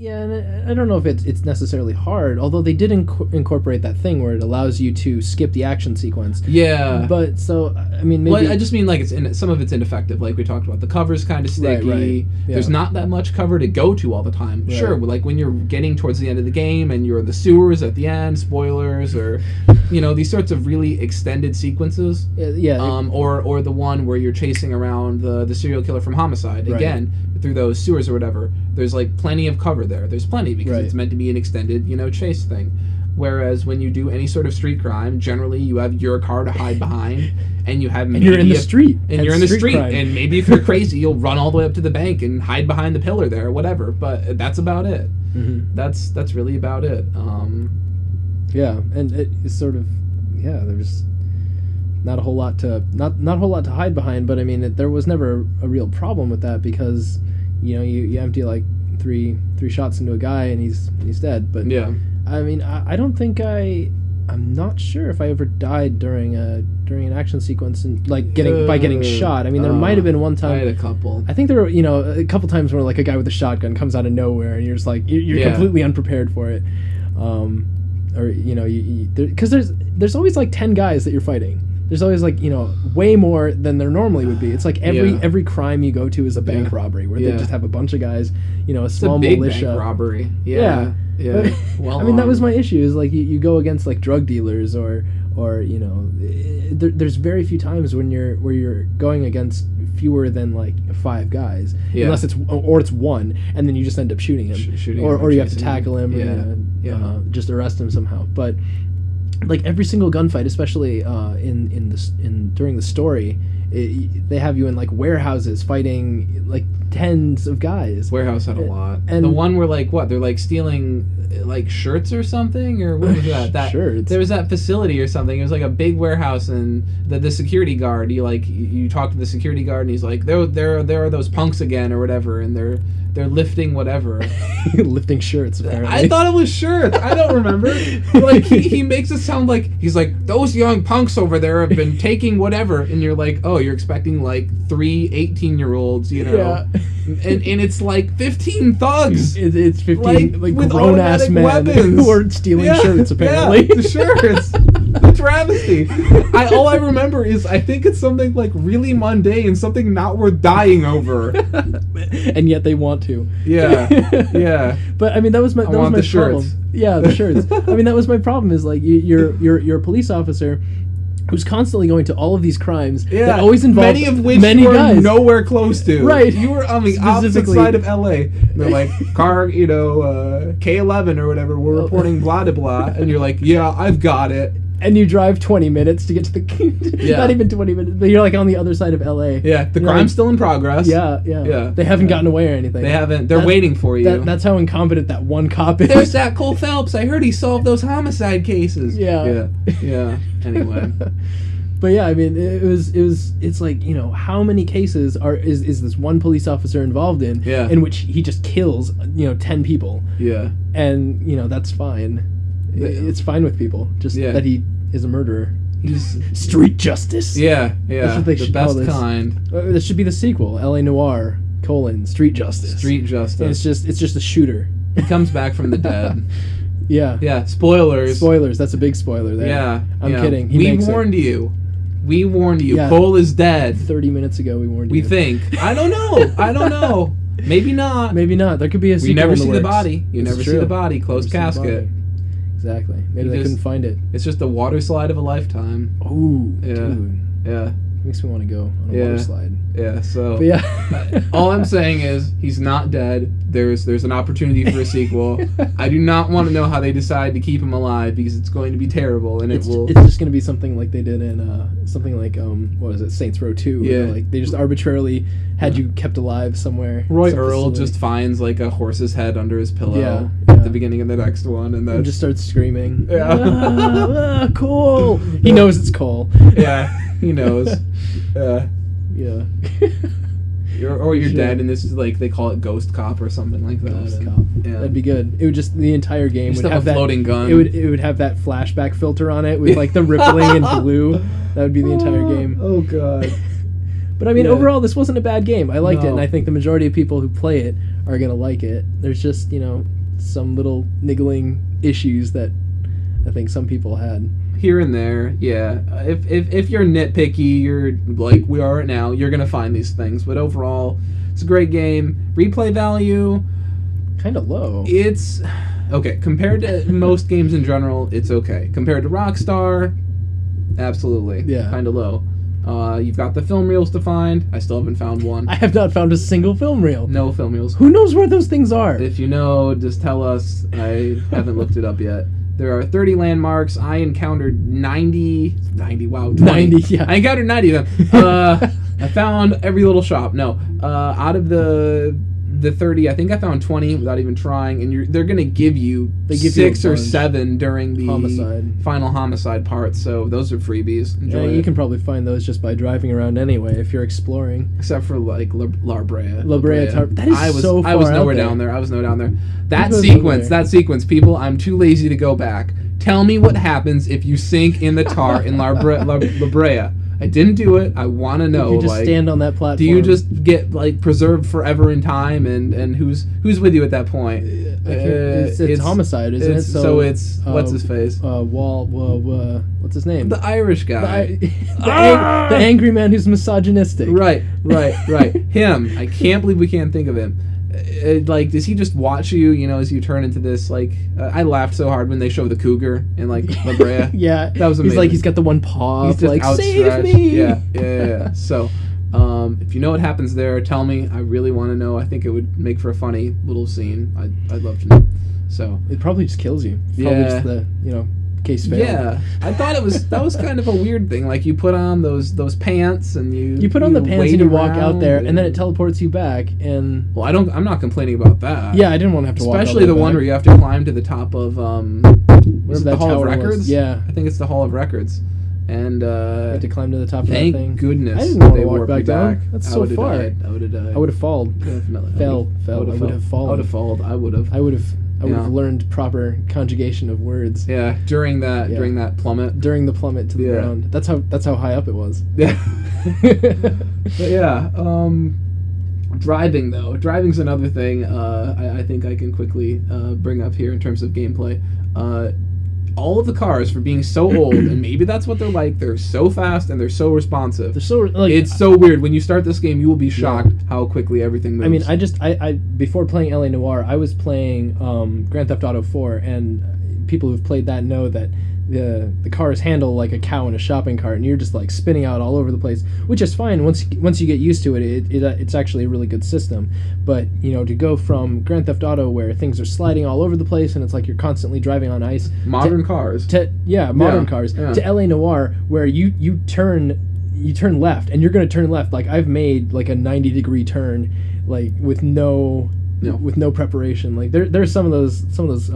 Yeah, and I don't know if it's necessarily hard, although they did incorporate that thing where it allows you to skip the action sequence. Yeah. But, so, I mean, maybe... Well, I just mean, like, some of it's ineffective. Like we talked about, the cover's kind of sticky. Right. Yeah. There's not that much cover to go to all the time. Right. Sure, like when you're getting towards the end of the game and you're in the sewers at the end, spoilers, or, these sorts of really extended sequences. Yeah. Or the one where you're chasing around the serial killer from Homicide. Right. Again, through those sewers or whatever. There's, like, plenty of cover there. There's plenty because Right. it's meant to be an extended, chase thing. Whereas when you do any sort of street crime, generally you have your car to hide behind, and you have and you're in the street. And you're in the street, crime. and maybe if you're crazy, you'll run all the way up to the bank and hide behind the pillar there, or whatever. But that's about it. Mm-hmm. That's really about it. Yeah, and it's sort of, there's not a whole lot to not a whole lot to hide behind. But I mean, there was never a real problem with that because, you empty like three shots into a guy and he's dead. But yeah. I mean, I don't think I'm not sure if I ever died during an action sequence and like getting shot. I mean, there might have been one time. I had a couple. I think there were a couple times where like a guy with a shotgun comes out of nowhere and you're just like you're completely unprepared for it, or because there's always like 10 guys that you're fighting. There's always like way more than there normally would be. It's like every crime you go to is a bank robbery where they just have a bunch of guys, a small it's a big militia bank robbery. Yeah. Yeah. Well, I mean, that was my issue. Is like you go against like drug dealers or there's very few times where you're going against fewer than like 5 guys, unless it's one, and then you just end up shooting him, or you have to tackle him, and just arrest him somehow. But like every single gunfight, especially during the story, they have you in like warehouses fighting like tens of guys. Warehouse had a lot. And the one where like they're like stealing like shirts or something, or what was that? Shirts. There was that facility or something. It was like a big warehouse, and the security guard. You talk to the security guard, and he's like, there are those punks again or whatever, and they're lifting whatever. Lifting shirts, apparently. I thought it was shirts. I don't remember. Like he makes it sound like he's like, those young punks over there have been taking whatever, and you're like, oh, you're expecting like 3 18-year-olds, Yeah. and it's like 15 thugs. It's 15 like with grown ass men weapons. who are stealing shirts, apparently. Yeah, the shirts. The travesty. All I remember is I think it's something like really mundane, something not worth dying over. And yet they want to. Yeah. Yeah. But I mean, that was my problem. Shirts. Yeah, the shirts. I mean, that was my problem. Is like you're a police officer who's constantly going to all of these crimes that always involve many of which many you were guys. nowhere close to. Right. You were on the opposite side of LA. And they're like, car, K11 or whatever, we're reporting blah blah blah, and you're like, yeah, I've got it. And you drive 20 minutes to get to the... Not even 20 minutes, but you're like on the other side of LA. Yeah, the crime's still in progress. Yeah. They haven't gotten away or anything. They haven't. They're waiting for you. That's how incompetent that one cop is. There's that Cole Phelps. I heard he solved those homicide cases. Yeah. Anyway. But yeah, I mean, it's like, how many cases is this one police officer involved in which he just kills, 10 people. Yeah. And, that's fine. It's fine with people, just that he is a murderer. He's street justice. Yeah. That's what they the should best call this. kind. This should be the sequel, LA Noire, street justice. Street justice. And it's just a shooter. He comes back from the dead. Yeah. Yeah, spoilers. That's a big spoiler there. Yeah. I'm kidding. We warned you. We warned you. Yeah. Cole is dead. 30 minutes ago, we warned you. We think. I don't know. Maybe not. Maybe not. There could be a sequel. We never in the see works. the body. You never see the body. Closed casket. Exactly. Maybe they couldn't find it. It's just a water slide of a lifetime. Oh, yeah. Dude. Yeah. Makes me want to go on a water slide. Yeah, so... But yeah. All I'm saying is, he's not dead. There's an opportunity for a sequel. I do not want to know how they decide to keep him alive, because it's going to be terrible, and it's just going to be something like they did in, something like, what is it, Saints Row 2. Yeah. Like, they just arbitrarily had you kept alive somewhere. Roy Earl just finds, like, a horse's head under his pillow at the beginning of the next one, and just starts screaming. Yeah. Cole! He knows it's Cole. Yeah, he knows. Yeah. You're dead, and this is like they call it Ghost Cop or something like that. Ghost Cop. Yeah. That'd be good. It would just the entire game would have a floating gun. It would have that flashback filter on it with like the rippling in blue. That would be the entire game. Oh god. But I mean, overall, this wasn't a bad game. I liked it, and I think the majority of people who play it are gonna like it. There's just some little niggling issues that I think some people had here and there. Yeah, if you're nitpicky, you're like we are right now, you're gonna find these things. But overall, it's a great game. Replay value, kind of low. It's okay compared to most games in general. It's okay compared to Rockstar. Absolutely, kind of low. You've got the film reels to find. I still haven't found one. I have not found a single film reel. No film reels. Who knows where those things are? If you know, just tell us. I haven't looked it up yet. There are 30 landmarks. I encountered 90. Wow, 20. 90, yeah. I encountered 90 of them. I found every little shop. No. Out of the 30, I think I found 20 without even trying, and they're going to give you 6 or 7 during the final homicide part, so those are freebies. Enjoy it. You can probably find those just by driving around anyway if you're exploring. Except for like La Brea. That is so far I was nowhere down there. That sequence, people, I'm too lazy to go back. Tell me what happens if you sink in the tar in La Brea. I didn't do it. I want to know. You just stand on that platform. Do you just get preserved forever in time? And who's with you at that point? It's homicide, isn't it? So it's what's his face? What's his name? The Irish guy. The angry man who's misogynistic. Right. Him. I can't believe we can't think of him. Does he just watch you, as you turn into this, I laughed so hard when they show the cougar in, La Brea. Yeah. That was amazing. He's got the one paw. He's just save me! Yeah. So, if you know what happens there, tell me. I really want to know. I think it would make for a funny little scene. I'd love to know. So. It probably just kills you. Probably just the, case failed. Yeah, I thought that was kind of a weird thing. You put on those pants and you put on the pants and you walk out there and then it teleports you back and. Well, I'm not complaining about that. Yeah, I didn't want to have to walk. Especially the one where you have to climb to the top of whatever that Hall of Records. Was. Yeah, I think it's the Hall of Records. And you have to climb to the top of that thing. Thank goodness. I didn't want to walk back down. That's so far. I would have died. I would have fallen. Fell. I would have fallen. I would have fallen. I would have learned proper conjugation of words. Yeah, during that plummet. During the plummet to the ground. That's how high up it was. Yeah. But yeah, driving though. Driving's another thing I think I can quickly bring up here in terms of gameplay. All of the cars, for being so old, and maybe that's what they're so fast and they're so responsive. They're so it's so weird. When you start this game, you will be shocked how quickly everything moves. I mean, I before playing LA Noire, I was playing Grand Theft Auto 4, and people who've played that know that the cars handle like a cow in a shopping cart, and you're just spinning out all over the place, which is fine once you get used to it. It's actually a really good system. But to go from Grand Theft Auto where things are sliding all over the place and it's like you're constantly driving on ice, modern cars to LA Noire where you turn left and you're going to turn left. I've made a 90-degree turn with no preparation. There's some of those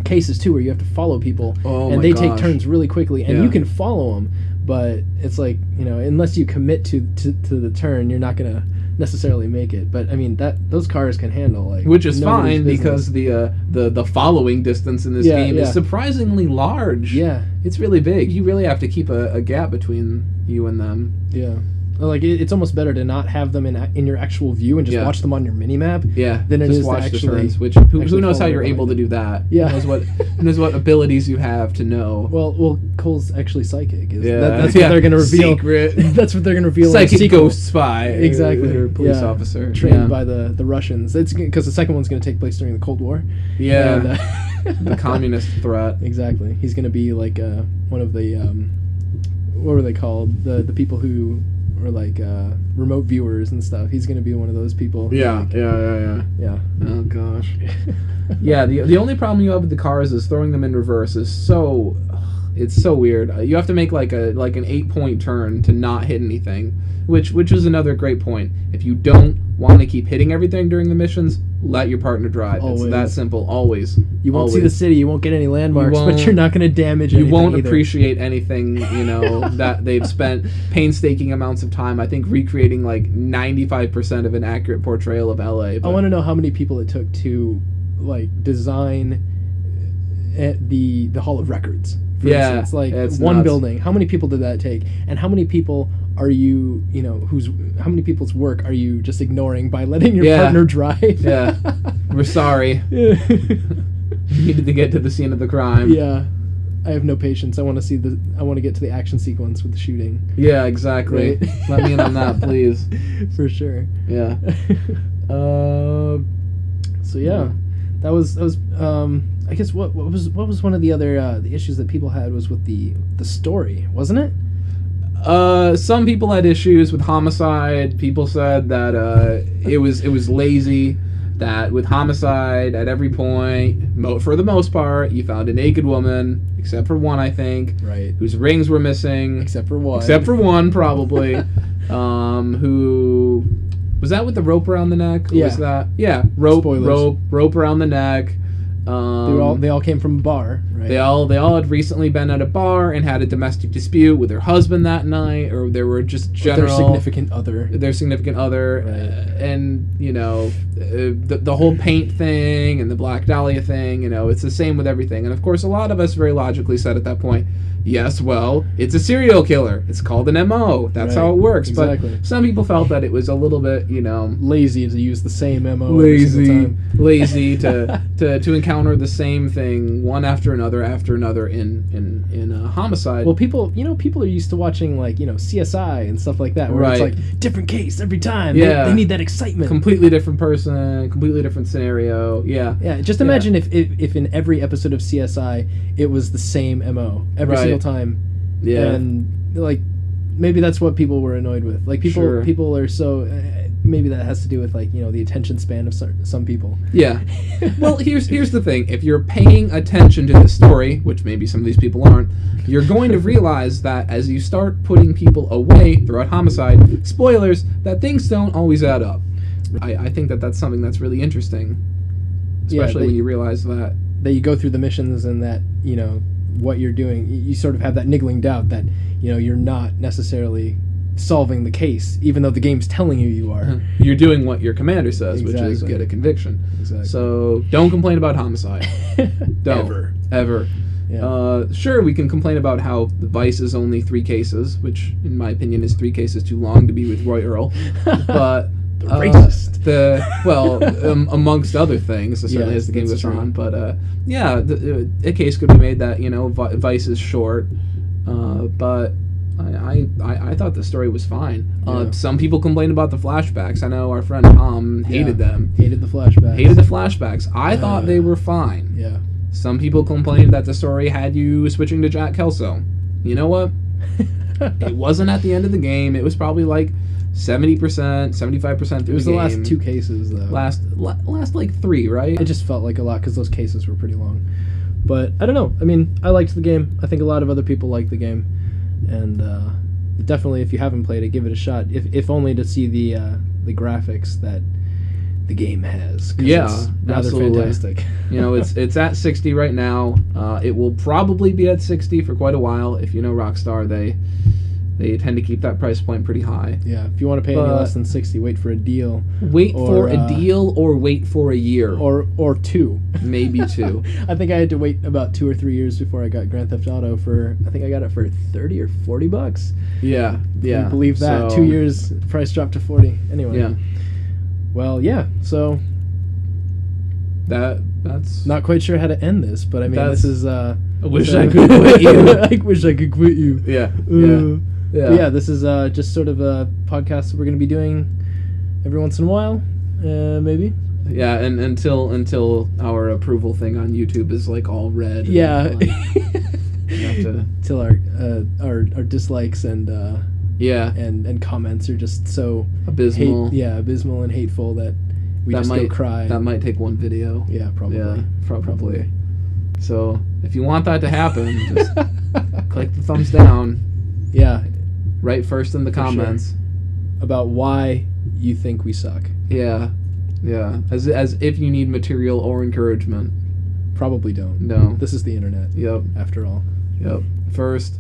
cases too where you have to follow people and they take turns really quickly and you can follow them, but it's unless you commit to the turn, you're not gonna necessarily make it. But I mean those cars can handle which is fine because the following distance in this game is surprisingly large. Yeah, it's really big. You really have to keep a gap between you and them. Yeah. It's almost better to not have them in your actual view and just watch them on your mini-map. Yeah, than it just is watch to actually, the turns. Which who knows how you're able to do that? Yeah, who knows what abilities you have to know. Well, Cole's actually psychic. That's what they're going to reveal. Secret. That's what they're going to reveal. Psychic ghost spy. Exactly. Or police officer trained by the Russians. It's because the second one's going to take place during the Cold War. Yeah. And, the communist threat. Exactly. He's going to be one of the what were they called? The people who or remote viewers and stuff. He's going to be one of those people. Yeah. Oh gosh. Yeah. The only problem you have with the cars is throwing them in reverse is so. It's so weird. You have to make an 8-point turn to not hit anything, which is another great point. If you don't want to keep hitting everything during the missions, let your partner drive. Always. It's that simple. Always. You won't see the city. You won't get any landmarks, but you're not going to damage anything. You won't either. appreciate anything. That they've spent painstaking amounts of time. I think recreating 95% of an accurate portrayal of LA. I want to know how many people it took to design the Hall of Records. For instance, one nuts. building. How many people did that take? And how many people are you, how many people's work are you just ignoring by letting your partner drive? Yeah. We're sorry. You needed to get to the scene of the crime. Yeah. I have no patience. I want to get to the action sequence with the shooting. Yeah, exactly. Right? Let me in on that, please. For sure. Yeah. So yeah, that was I guess what was one of the other the issues that people had was with the story, wasn't it? Some people had issues with Homicide. People said that it was lazy. That with Homicide, at every point, for the most part, you found a naked woman, except for one, I think, right, whose rings were missing. Except for one, probably. Who was that with the rope around the neck? Yeah. Was that? Yeah, rope around the neck. They all came from a bar, right? They all had recently been at a bar and had a domestic dispute with their husband that night, or they were just general their significant other, right. And the whole paint thing and the Black Dahlia thing, it's the same with everything. And of course, a lot of us very logically said at that point, yes, well, it's a serial killer. It's called an MO. That's how it works. Exactly. But some people felt that it was a little bit, lazy to use the same MO. Lazy to encounter the same thing one after another in Homicide. Well, people are used to watching CSI and stuff like that, where it's like different case every time. Yeah, they need that excitement. Completely different person, completely different scenario. Yeah. Yeah. Just imagine if in every episode of CSI it was the same MO every single time. Yeah. And maybe that's what people were annoyed with. People are so. Maybe that has to do with the attention span of some people. Yeah. Well, here's the thing. If you're paying attention to the story, which maybe some of these people aren't, you're going to realize that as you start putting people away throughout Homicide, spoilers, that things don't always add up. I think that's something that's really interesting, especially when you realize that you go through the missions and that what you're doing, you sort of have that niggling doubt that you're not necessarily solving the case, even though the game's telling you are. You're doing what your commander says, which is get a conviction. Exactly. So don't complain about Homicide. Don't. Ever. Yeah. Sure, we can complain about how the Vice is only 3 cases, which in my opinion is 3 cases too long to be with Roy Earl. But the racist. Amongst other things, certainly as the game goes on. But a case could be made that Vice is short, but I thought the story was fine. Some people complained about the flashbacks. I know our friend Tom hated them. Hated the flashbacks. I thought they were fine. Yeah. Some people complained that the story had you switching to Jack Kelso. You know what? It wasn't at the end of the game. It was probably 70%, 75% through the game. It was the last 2 cases, though. Last 3, right? It just felt like a lot because those cases were pretty long. But I don't know. I mean, I liked the game. I think a lot of other people liked the game. And definitely, if you haven't played it, give it a shot. If only to see the graphics that the game has. Yeah, it's rather absolutely. Fantastic. It's at 60 right now. It will probably be at 60 for quite a while. If you know Rockstar, they tend to keep that price point pretty high. Yeah, if you want to pay any less than 60, wait for a deal. Wait for a deal, or wait for a year, or 2, maybe 2. I think I had to wait about 2 or 3 years before I got Grand Theft Auto I think I got it for $30 or $40. Yeah. Can you believe that? 2 years, price dropped to 40. Anyway. Yeah. Well, yeah. So that's not quite sure how to end this, but I mean, this is. I wish I could quit you. I wish I could quit you. Yeah. Yeah, this is just sort of a podcast that we're going to be doing every once in a while, maybe. Yeah, and until our approval thing on YouTube is all red. Yeah. Till our dislikes and and comments are just so abysmal. Abysmal and hateful that we just go cry. That might take one video. Yeah, probably. Yeah, probably. So if you want that to happen, just click the thumbs down. Yeah. Right first in the comments. Sure. About why you think we suck. Yeah. As if you need material or encouragement. Probably don't. No. This is the internet. Yep. After all. Yep. First.